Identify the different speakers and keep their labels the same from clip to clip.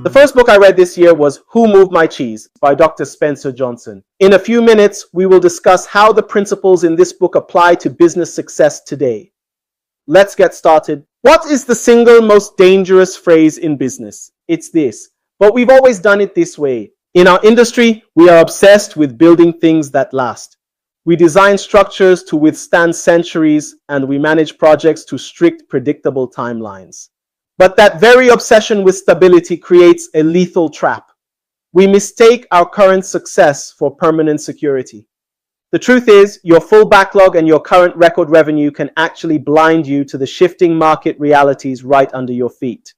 Speaker 1: The first book I read this year was Who Moved My Cheese by Dr. Spencer Johnson. In a few minutes, we will discuss how the principles in this book apply to business success today. Let's get started. What is the single most dangerous phrase in business? It's this, but we've always done it this way. In our industry, we are obsessed with building things that last. We design structures to withstand centuries, and we manage projects to strict, predictable timelines. But that very obsession with stability creates a lethal trap. We mistake our current success for permanent security. The truth is, your full backlog and your current record revenue can actually blind you to the shifting market realities right under your feet.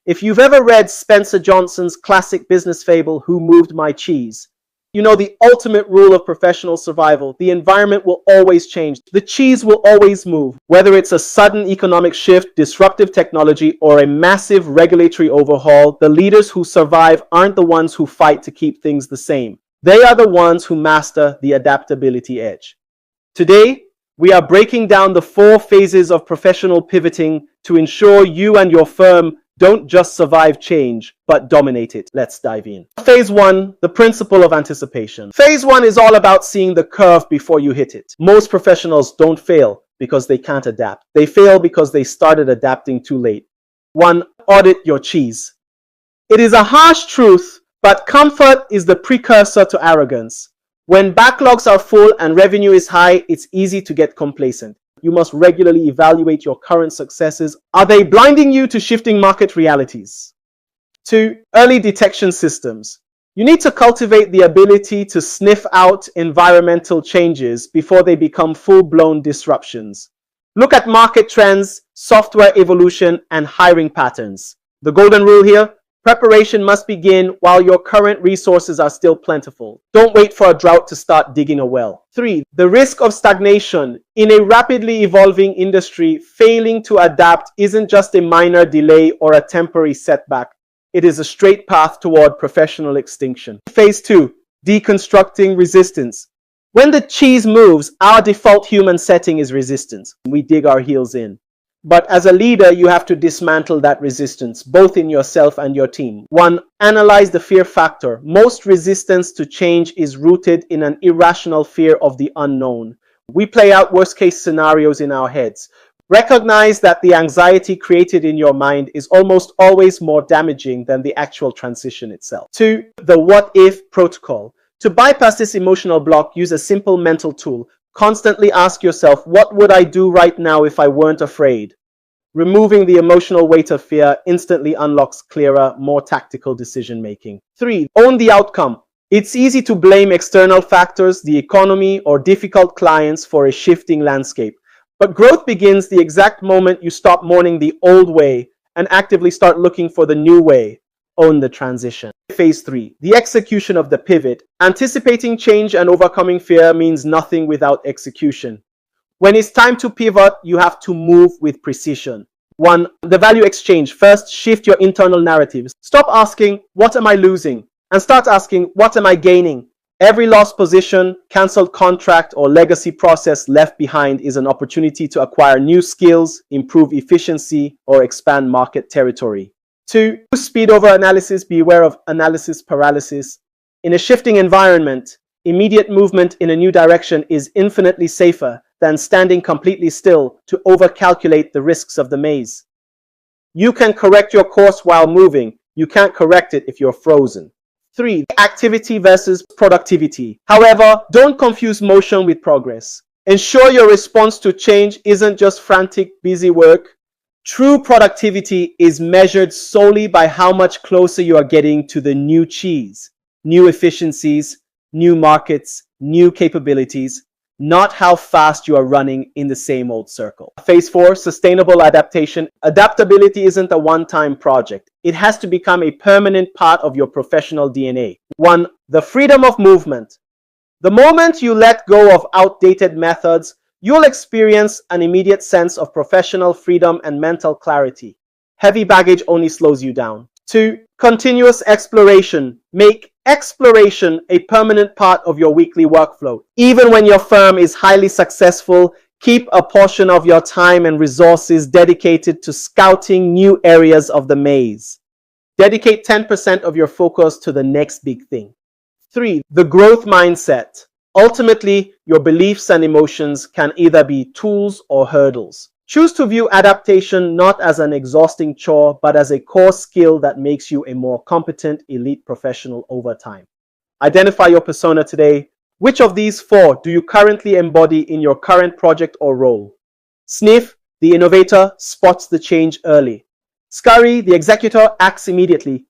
Speaker 1: If you've ever read Spencer Johnson's classic business fable, Who Moved My Cheese, you know the ultimate rule of professional survival. The environment will always change. The cheese will always move. Whether it's a sudden economic shift, disruptive technology, or a massive regulatory overhaul, the leaders who survive aren't the ones who fight to keep things the same. They are the ones who master the adaptability edge. Today, we are breaking down the 4 phases of professional pivoting to ensure you and your firm don't just survive change, but dominate it. Let's dive in. Phase 1, the principle of anticipation. Phase 1 is all about seeing the curve before you hit it. Most professionals don't fail because they can't adapt. They fail because they started adapting too late. 1. Audit your cheese. It is a harsh truth, but comfort is the precursor to arrogance. When backlogs are full and revenue is high, it's easy to get complacent. You must regularly evaluate your current successes. Are they blinding you to shifting market realities? 2. Early detection systems. You need to cultivate the ability to sniff out environmental changes before they become full-blown disruptions. Look at market trends, software evolution, and hiring patterns. The golden rule here: preparation must begin while your current resources are still plentiful. Don't wait for a drought to start digging a well. 3. The risk of stagnation. In a rapidly evolving industry, failing to adapt isn't just a minor delay or a temporary setback. It is a straight path toward professional extinction. Phase 2. Deconstructing resistance. When the cheese moves, our default human setting is resistance. We dig our heels in. But as a leader, you have to dismantle that resistance, both in yourself and your team. 1. Analyze the fear factor. Most resistance to change is rooted in an irrational fear of the unknown. We play out worst-case scenarios in our heads. Recognize that the anxiety created in your mind is almost always more damaging than the actual transition itself. 2. The what-if protocol. To bypass this emotional block, use a simple mental tool. Constantly ask yourself, what would I do right now if I weren't afraid? Removing the emotional weight of fear instantly unlocks clearer, more tactical decision-making. 3. Own the outcome. It's easy to blame external factors, the economy, or difficult clients for a shifting landscape. But growth begins the exact moment you stop mourning the old way and actively start looking for the new way. Own the transition. Phase 3. The execution of the pivot. Anticipating change and overcoming fear means nothing without execution. When it's time to pivot, you have to move with precision. 1. The value exchange. First, shift your internal narratives. Stop asking, what am I losing? And start asking, what am I gaining? Every lost position, cancelled contract, or legacy process left behind is an opportunity to acquire new skills, improve efficiency, or expand market territory. 2. Speed over analysis. Beware of analysis paralysis. In a shifting environment, immediate movement in a new direction is infinitely safer than standing completely still to overcalculate the risks of the maze. You can correct your course while moving. You can't correct it if you're frozen. 3. Activity versus productivity. However, don't confuse motion with progress. Ensure your response to change isn't just frantic, busy work. True productivity is measured solely by how much closer you are getting to the new cheese, new efficiencies, new markets, new capabilities, not how fast you are running in the same old circle. Phase 4, sustainable adaptation. Adaptability isn't a one-time project. It has to become a permanent part of your professional DNA. 1. The freedom of movement. The moment you let go of outdated methods, you'll experience an immediate sense of professional freedom and mental clarity. Heavy baggage only slows you down. 2. Continuous exploration. Make exploration a permanent part of your weekly workflow. Even when your firm is highly successful, keep a portion of your time and resources dedicated to scouting new areas of the maze. Dedicate 10% of your focus to the next big thing. 3. The growth mindset. Ultimately, your beliefs and emotions can either be tools or hurdles. Choose to view adaptation not as an exhausting chore, but as a core skill that makes you a more competent elite professional over time. Identify your persona today. Which of these 4 do you currently embody in your current project or role? Sniff, the innovator, spots the change early. Scurry, the executor, acts immediately.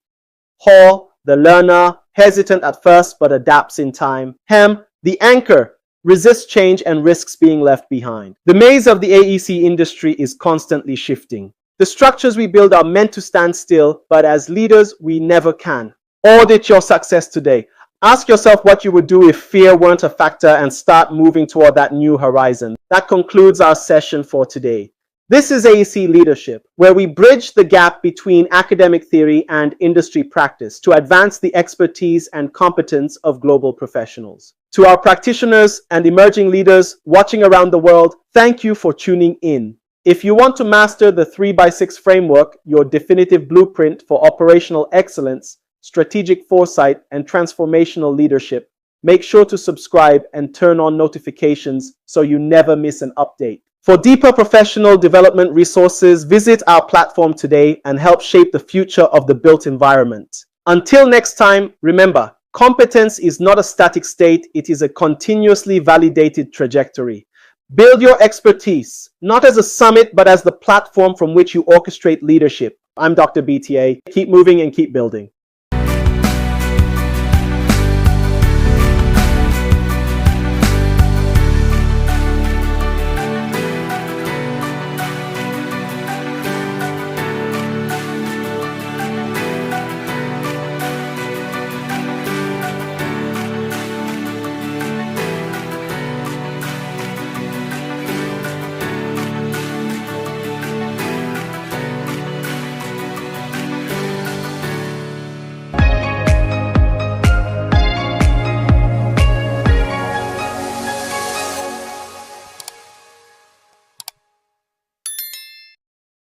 Speaker 1: Haw, the learner, hesitant at first but adapts in time. Hem, the anchor, resists change and risks being left behind. The maze of the AEC industry is constantly shifting. The structures we build are meant to stand still, but as leaders, we never can. Audit your success today. Ask yourself what you would do if fear weren't a factor and start moving toward that new horizon. That concludes our session for today. This is AEC Leadership, where we bridge the gap between academic theory and industry practice to advance the expertise and competence of global professionals. To our practitioners and emerging leaders watching around the world, thank you for tuning in. If you want to master the 3x6 framework, your definitive blueprint for operational excellence, strategic foresight, and transformational leadership, make sure to subscribe and turn on notifications so you never miss an update. For deeper professional development resources, visit our platform today and help shape the future of the built environment. Until next time, remember, competence is not a static state, it is a continuously validated trajectory. Build your expertise, not as a summit, but as the platform from which you orchestrate leadership. I'm Dr. BTA. Keep moving and keep building.